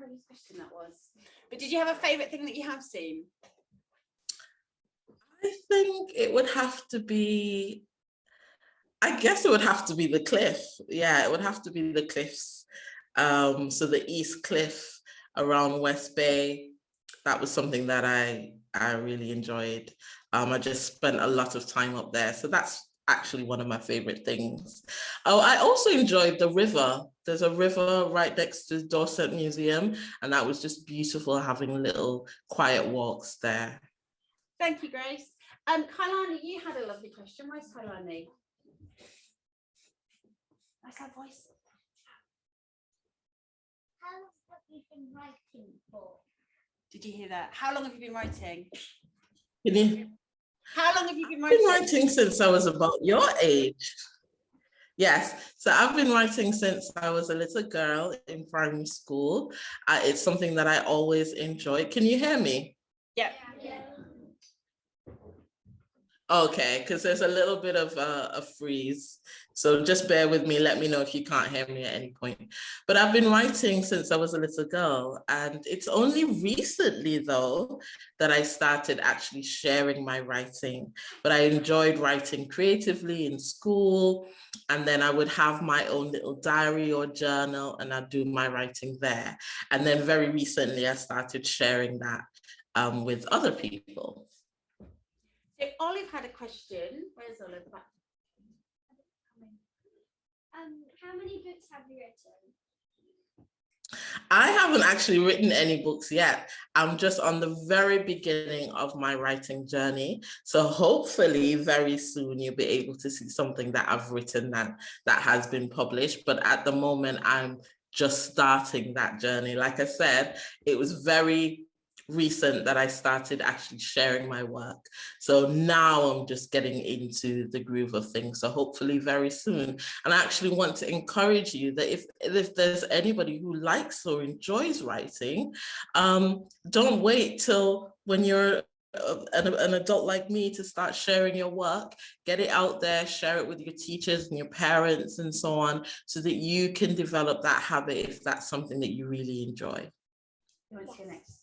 whose question that was. But did you have a favourite thing that you have seen? I think it would have to be, I guess it would have to be the cliff. Yeah, it would have to be the cliffs. So the East Cliff around West Bay, that was something that I really enjoyed. I just spent a lot of time up there. So that's actually one of my favorite things. Oh, I also enjoyed the river. There's a river right next to Dorset Museum, and that was just beautiful, having little quiet walks there. Thank you, Grace. Kailani, you had a lovely question. Where's Kailani? Nice that voice. How long have you been writing for? Did you hear that? How long have you been writing? Can you? How long have you been I've writing? been writing since I was about your age. Yes, so I've been writing since I was a little girl in primary school. It's something that I always enjoy. Can you hear me? Yeah. Okay, because there's a little bit of a freeze. So just bear with me. Let me know if you can't hear me at any point. But I've been writing since I was a little girl. And it's only recently, though, that I started actually sharing my writing. But I enjoyed writing creatively in school. And then I would have my own little diary or journal, and I'd do my writing there. And then very recently, I started sharing that with other people. So Olive had a question. Where's Olive? How many books have you written? I haven't actually written any books yet. I'm just on the very beginning of my writing journey. So hopefully very soon you'll be able to see something that I've written that has been published. But at the moment, I'm just starting that journey. Like I said, it was very recent that I started actually sharing my work. So now I'm just getting into the groove of things. So hopefully very soon. And I actually want to encourage you that if there's anybody who likes or enjoys writing, don't wait till when you're an adult like me to start sharing your work. Get it out there, share it with your teachers and your parents and so on, so that you can develop that habit if that's something that you really enjoy. Who wants to go next?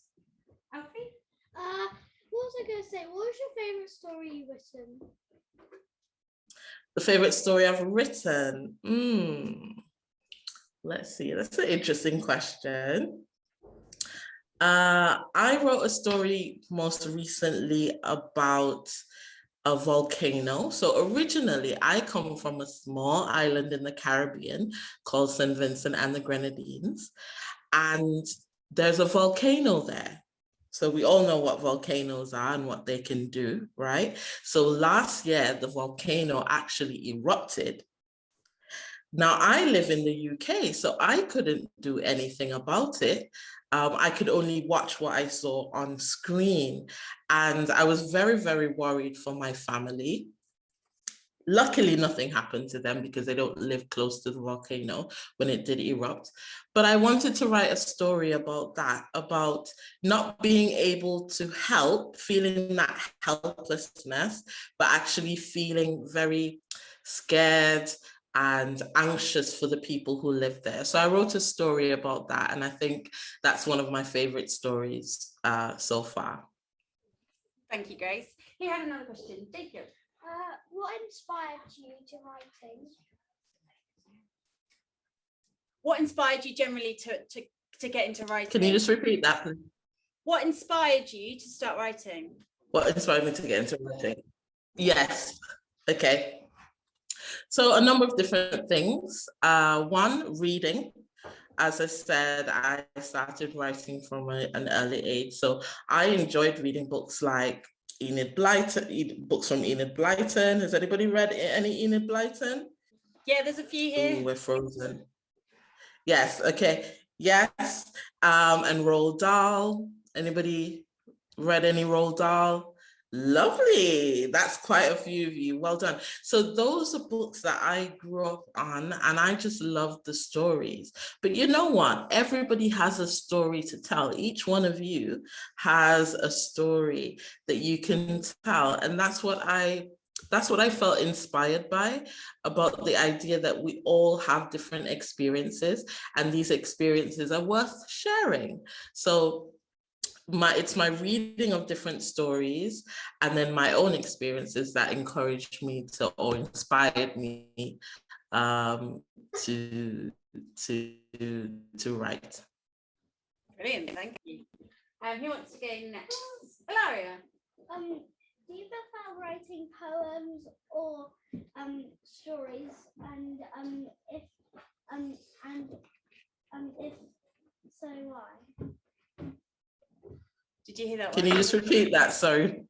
Alfie? What was I going to say? What was your favourite story you've written? The favorite story I've written? Let's see, that's an interesting question. I wrote a story most recently about a volcano. So originally, I come from a small island in the Caribbean called St. Vincent and the Grenadines, and there's a volcano there. So we all know what volcanoes are and what they can do, right? So last year, the volcano actually erupted. Now I live in the UK, so I couldn't do anything about it. I could only watch what I saw on screen. And I was very, very worried for my family. Luckily, nothing happened to them because they don't live close to the volcano when it did erupt. But I wanted to write a story about that, about not being able to help, feeling that helplessness, but actually feeling very scared and anxious for the people who live there. So I wrote a story about that, and I think that's one of my favorite stories so far. Thank you, Grace. He had another question. Jacob. What inspired you to writing? What inspired you generally to get into writing? Can you just repeat that, please? What inspired you to start writing? What inspired me to get into writing? Yes. Okay. So a number of different things. One, reading. As I said, I started writing from an early age. So I enjoyed reading books like Enid Blyton, books from Enid Blyton. Has anybody read any Enid Blyton? Yeah, there's a few here. Ooh, we're frozen. Yes, okay. Yes. And Roald Dahl. Anybody read any Roald Dahl? Lovely. That's quite a few of you. Well done. So those are books that I grew up on, and I just loved the stories. But you know what? Everybody has a story to tell. Each one of you has a story that you can tell. And that's what I that's what I felt inspired by, about the idea that we all have different experiences and these experiences are worth sharing. So it's my reading of different stories and then my own experiences that encouraged me to, or inspired me to write. Brilliant, thank you. Who wants to go next? Valeria. Do you prefer writing poems or stories? And if so, why? Did you hear that Can one? you just repeat that? Sorry.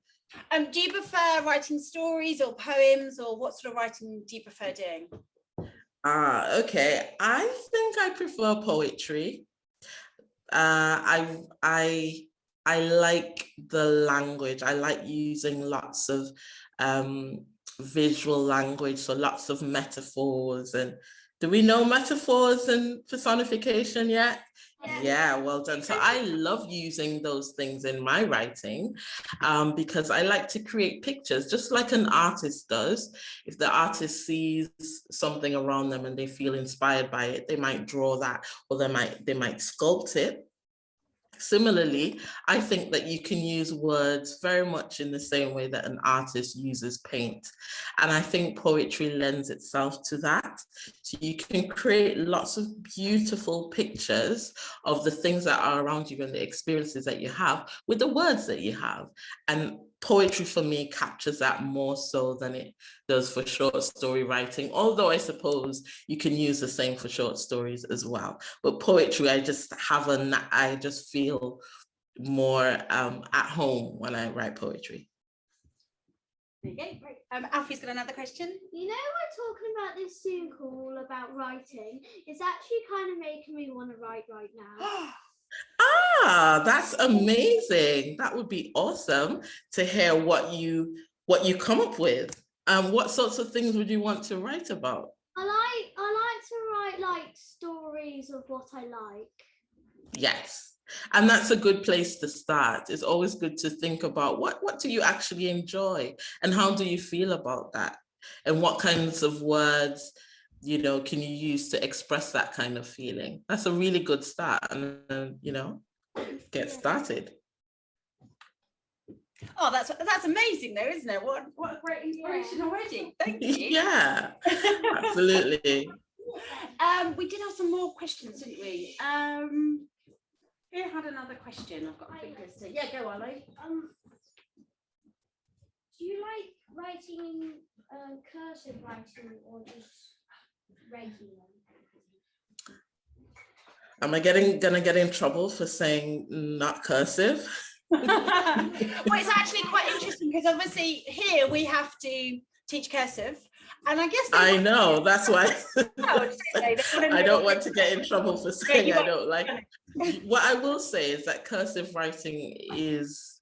Do you prefer writing stories or poems, or what sort of writing do you prefer doing? Okay. I think I prefer poetry. I like the language. I like using lots of visual language, so lots of metaphors. And do we know metaphors and personification yet? Yeah, well done. So I love using those things in my writing because I like to create pictures, just like an artist does. If the artist sees something around them and they feel inspired by it, they might draw that, or they might sculpt it. Similarly, I think that you can use words very much in the same way that an artist uses paint. And I think poetry lends itself to that. So you can create lots of beautiful pictures of the things that are around you and the experiences that you have with the words that you have. And poetry for me captures that more so than it does for short story writing, although I suppose you can use the same for short stories as well. But poetry, I just feel more at home when I write poetry. There you go, great. Alfie's got another question. You know, we're talking about this Zoom call about writing. It's actually kind of making me want to write right now. That's amazing. That would be awesome to hear what you come up with. What sorts of things would you want to write about? I like to write like stories of what I like. Yes. And that's a good place to start. It's always good to think about what do you actually enjoy and how do you feel about that? And what kinds of words, can you use to express that kind of feeling? That's a really good start. And, get started. Oh, that's amazing though, isn't it? What a great inspiration already. Thank you. Yeah, absolutely. We did have some more questions, didn't we? Who had another question? I've got a big list here. Yeah, go on, Ollie. Do you like writing in cursive writing or just regular? Am I gonna get in trouble for saying not cursive? Well, it's actually quite interesting because obviously here we have to teach cursive, and I guess I know, that's why I don't want to get in trouble for saying I don't like it. What I will say is that cursive writing is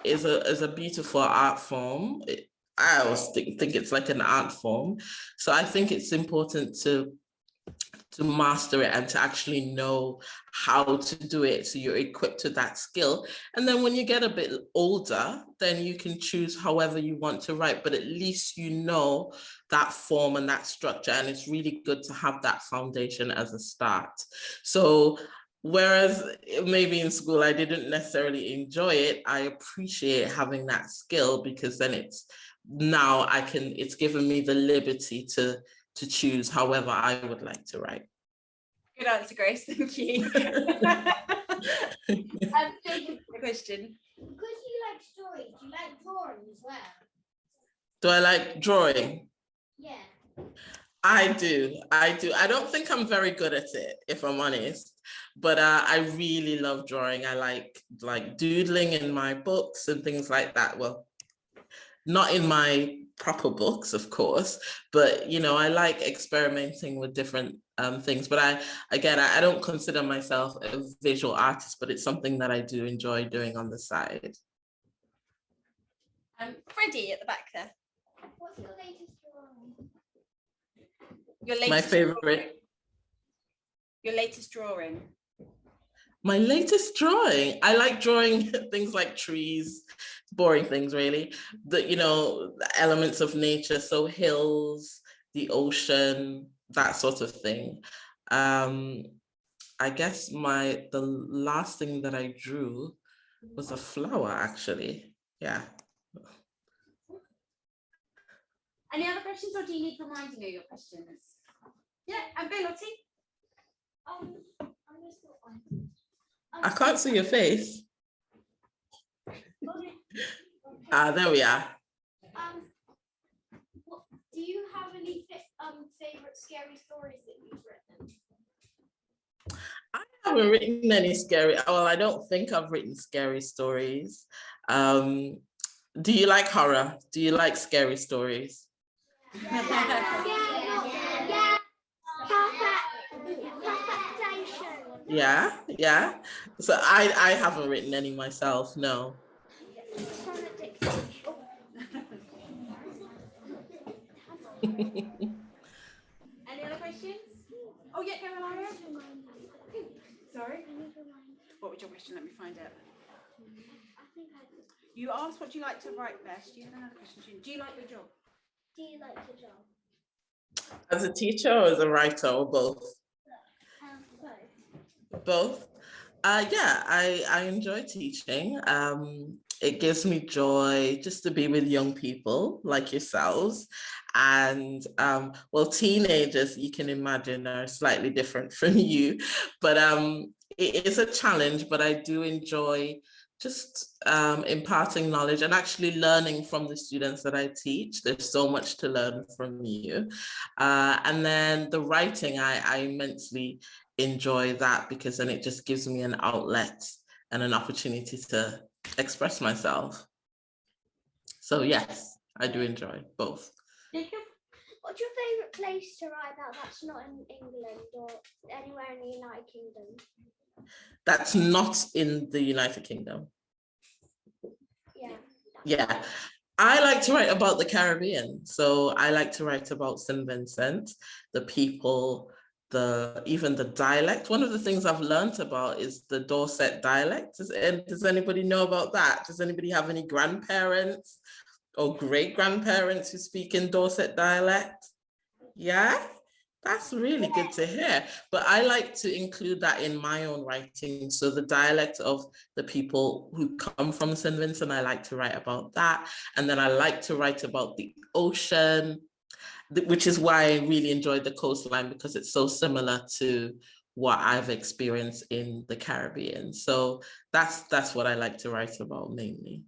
a beautiful art form. I always think it's like an art form. So I think it's important to master it and to actually know how to do it, so you're equipped with that skill. And then when you get a bit older, then you can choose however you want to write, but at least you know that form and that structure, and it's really good to have that foundation as a start. So whereas maybe in school I didn't necessarily enjoy it, I appreciate having that skill because then it's given me the liberty to choose however I would like to write. Good answer, Grace. Thank you. Jacob, the question. Because you like stories, do you like drawing as well? Do I like drawing? Yeah. I do. I don't think I'm very good at it, if I'm honest, but I really love drawing. I like doodling in my books and things like that. Well, not in my proper books, of course, but I like experimenting with different things. But I don't consider myself a visual artist, but it's something that I do enjoy doing on the side. Freddie at the back there. What's your latest drawing? Your latest My favorite. Drawing. Your latest drawing. My latest drawing. I like drawing things like trees, boring things really. The elements of nature, so hills, the ocean, that sort of thing. I guess the last thing that I drew was a flower, actually. Yeah. Any other questions, or do you need reminding of your questions? Yeah, and Lottie. I can't see your face. There we are. Do you have any favorite scary stories that you've written? I haven't written any scary. Well, I don't think I've written scary stories. Do you like horror? Do you like scary stories? Yeah, yeah. So I haven't written any myself, no. Any other questions? Oh yeah, Caroline. Sorry. What was your question? Let me find it. You asked what do you like to write best. You had another question. Do you like your job? Do you like your job? As a teacher or as a writer, or both? Both. Yeah, I enjoy teaching. It gives me joy just to be with young people like yourselves. And well, teenagers, you can imagine, are slightly different from you, but it is a challenge, but I do enjoy just imparting knowledge and actually learning from the students that I teach. There's so much to learn from you. And then the writing, I immensely enjoy that, because then it just gives me an outlet and an opportunity to express myself. So yes, I do enjoy both. What's your favourite place to write about that's not in England or anywhere in the United Kingdom? That's not in the United Kingdom. Yeah. Yeah. I like to write about the Caribbean. So I like to write about St. Vincent, the people, even the dialect. One of the things I've learned about is the Dorset dialect. Does anybody know about that? Does anybody have any grandparents or great grandparents who speak in Dorset dialect? Yeah, that's really good to hear. But I like to include that in my own writing. So the dialect of the people who come from St. Vincent, I like to write about that. And then I like to write about the ocean, which is why I really enjoyed the coastline, because it's so similar to what I've experienced in the Caribbean. So that's what I like to write about mainly.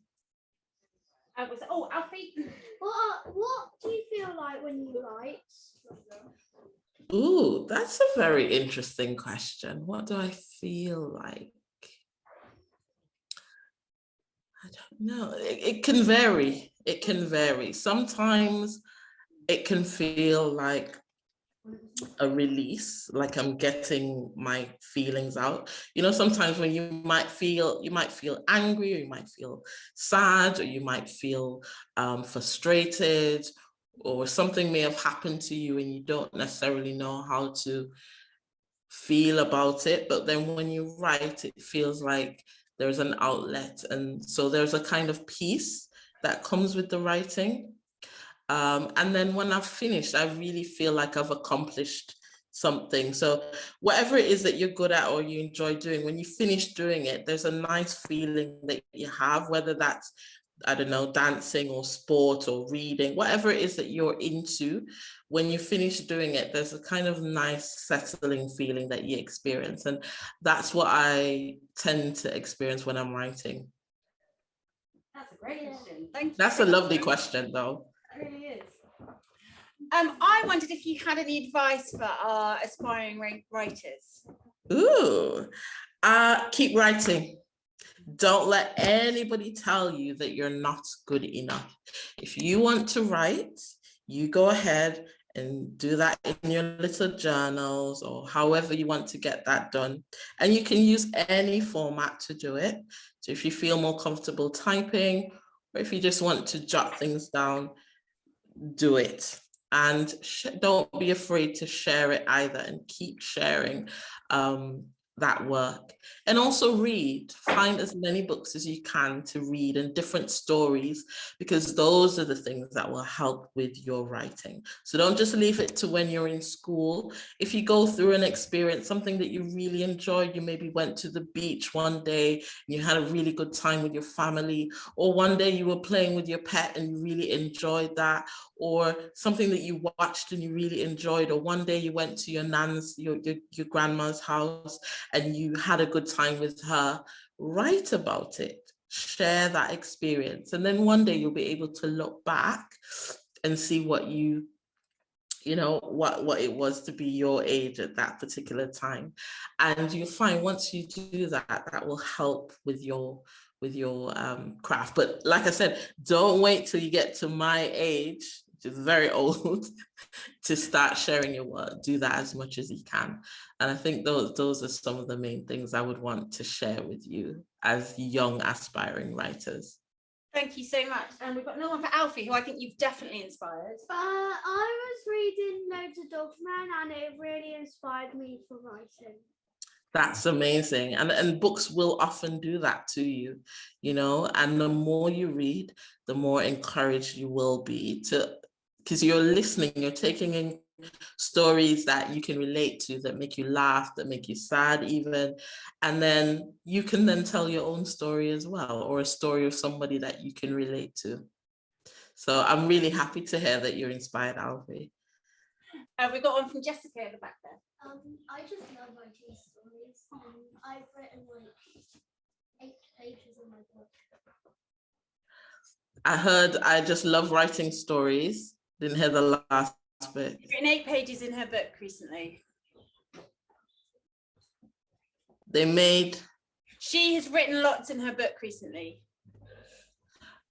Alfie. What do you feel like when you write? Ooh, that's a very interesting question. What do I feel like? I don't know. It can vary. It can vary. Sometimes it can feel like a release, like I'm getting my feelings out. Sometimes when you might feel angry, or you might feel sad, or you might feel frustrated, or something may have happened to you and you don't necessarily know how to feel about it. But then when you write, it feels like there's an outlet. And so there's a kind of peace that comes with the writing. And then when I've finished, I really feel like I've accomplished something. So whatever it is that you're good at or you enjoy doing, when you finish doing it, there's a nice feeling that you have, whether that's, I don't know, dancing or sport or reading, whatever it is that you're into. When you finish doing it, there's a kind of nice settling feeling that you experience. And that's what I tend to experience when I'm writing. That's a great question. Thank you. That's a lovely question, though. It really is. I wondered if you had any advice for our aspiring writers. Ooh, keep writing. Don't let anybody tell you that you're not good enough. If you want to write, you go ahead and do that in your little journals or however you want to get that done. And you can use any format to do it. So if you feel more comfortable typing, or if you just want to jot things down, do it. And don't be afraid to share it either, and keep sharing. that work. And also find as many books as you can to read and different stories, because those are the things that will help with your writing. So don't just leave it to when you're in school. If you go through an experience, something that you really enjoyed, you maybe went to the beach one day and you had a really good time with your family, or one day you were playing with your pet and you really enjoyed that, or something that you watched and you really enjoyed, or one day you went to your nan's, your grandma's house and you had a good time with her. Write about it, share that experience, and then one day you'll be able to look back and see what what it was to be your age at that particular time. And you find once you do that, that will help with your craft. But like I said, don't wait till you get to my age, which is very old, to start sharing your work. Do that as much as you can. And I think those are some of the main things I would want to share with you as young aspiring writers. Thank you so much. And we've got another one for Alfie, who I think you've definitely inspired. I was reading loads of Dogman and it really inspired me for writing. That's amazing. And books will often do that to you, and the more you read, the more encouraged you will be to, because you're listening, you're taking in stories that you can relate to, that make you laugh, that make you sad even. And then you can then tell your own story as well, or a story of somebody that you can relate to. So I'm really happy to hear that you're inspired, Alfie. We've got one from Jessica at the back there. I just love writing stories. I've written like 8 pages in my book. I heard I just love writing stories. Didn't hear the last bit. She's written 8 pages in her book recently. She has written lots in her book recently.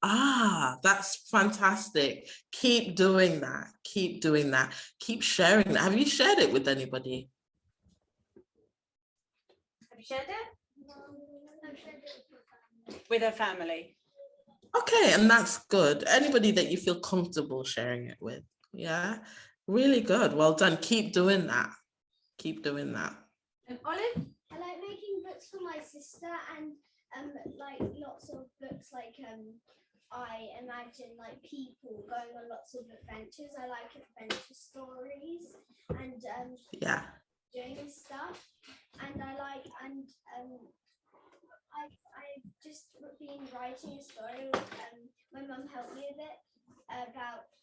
That's fantastic. Keep doing that. Keep doing that. Keep sharing that. Have you shared it with anybody? Have you shared it? No, I've shared it with my family. With her family. Okay, and that's good. Anybody that you feel comfortable sharing it with. Yeah, really good. Well done. Keep doing that. Keep doing that. And Olive? I like making books for my sister and like lots of books like I imagine like people going on lots of adventures. I like adventure stories and doing stuff. And I've just been writing a story. My mum helped me with it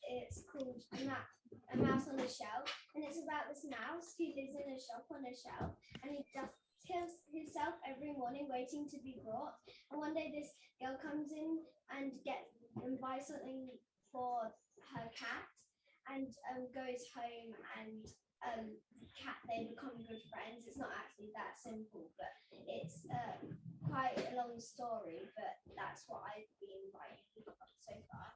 it's called A Mouse on a Shelf, and it's about this mouse who lives in a shop on a shelf, and he just kills himself every morning waiting to be brought. And one day this girl comes in and buys something for her cat and goes home and they become good friends. It's not actually that simple, but it's quite a long story, but that's what I've been writing so far.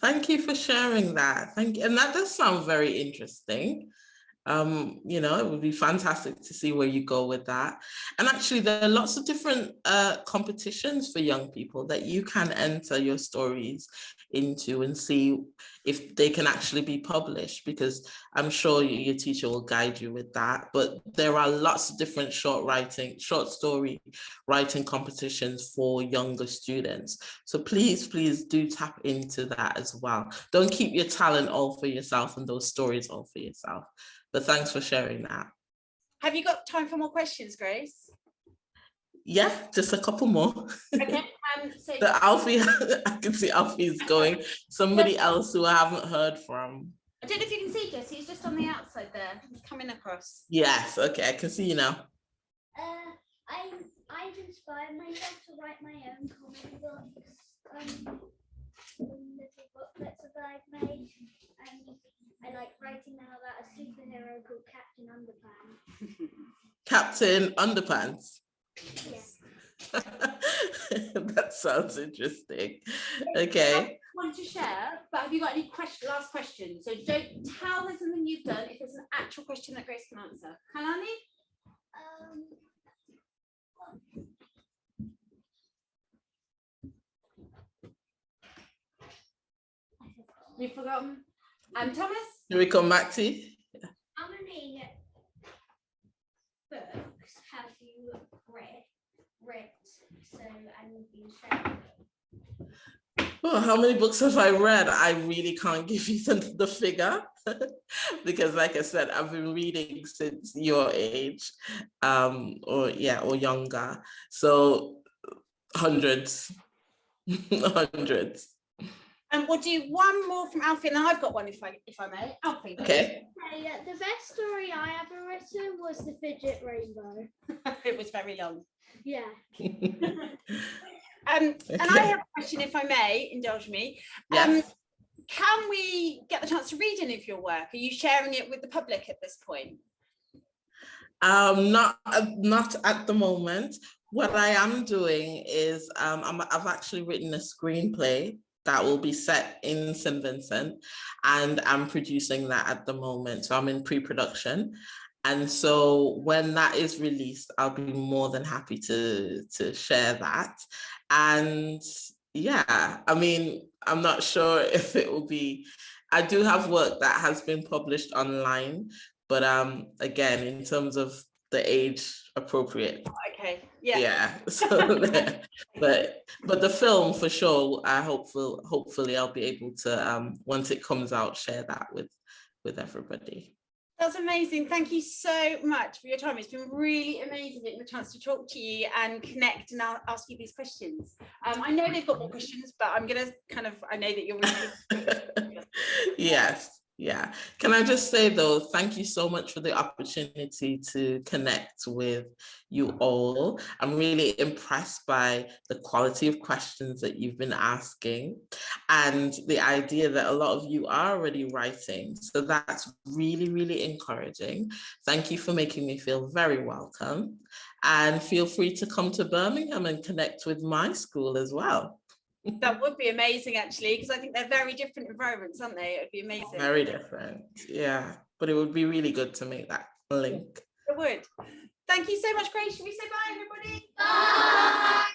Thank you for sharing that. Thank you. And that does sound very interesting. It would be fantastic to see where you go with that. And actually, there are lots of different competitions for young people that you can enter your stories into and see if they can actually be published, because I'm sure your teacher will guide you with that. But there are lots of different short story writing competitions for younger students. So please do tap into that as well. Don't keep your talent all for yourself and those stories all for yourself. But thanks for sharing that. Have you got time for more questions, Grace? Yeah, just a couple more. Okay. So Alfie, I can see Alfie's going. Somebody else who I haven't heard from. I don't know if you can see Jesse, he's just on the outside there. He's coming across. Yes, okay, I can see you now. I've inspired myself to write my own comic books. Little booklets that I've made. I like writing now about a superhero called Captain Underpants. Captain Underpants? Yes. That sounds interesting. Okay. I want to share, but have you got any last questions? So don't tell us something you've done if there's an actual question that Grace can answer. Kalani? You've forgotten? Thomas? Can we come back to you? How many books have you you've been sharing? Oh, how many books have I read? I really can't give you the figure because, like I said, I've been reading since your age, or younger. So hundreds, hundreds. And we'll do one more from Alfie, and then I've got one if I may. Alfie. Okay. Yeah, the best story I ever written was The Fidget Rainbow. It was very long. Yeah. And I have a question, if I may, indulge me. Yes. Can we get the chance to read any of your work? Are you sharing it with the public at this point? Not at the moment. What I am doing is I've actually written a screenplay that will be set in St. Vincent, and I'm producing that at the moment. So I'm in pre-production. And so when that is released, I'll be more than happy to share that. And yeah, I mean, I'm not sure if it will be, I do have work that has been published online, but again, in terms of the age appropriate. Okay, yeah. Yeah. So, but the film for sure, hopefully I'll be able to once it comes out, share that with everybody. That's amazing. Thank you so much for your time. It's been really amazing getting the chance to talk to you and connect and ask you these questions. I know they've got more questions, but I'm going to I know that you're really Yes. Yeah. Can I just say though, thank you so much for the opportunity to connect with you all. I'm really impressed by the quality of questions that you've been asking and the idea that a lot of you are already writing. So that's really, really encouraging. Thank you for making me feel very welcome, and feel free to come to Birmingham and connect with my school as well. That would be amazing, actually, because I think they're very different environments, aren't they? It would be amazing. Very different, yeah. But it would be really good to make that link. It would. Thank you so much, Grace. Should we say bye, everybody? Bye.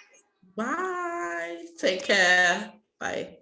Bye. Take care. Bye.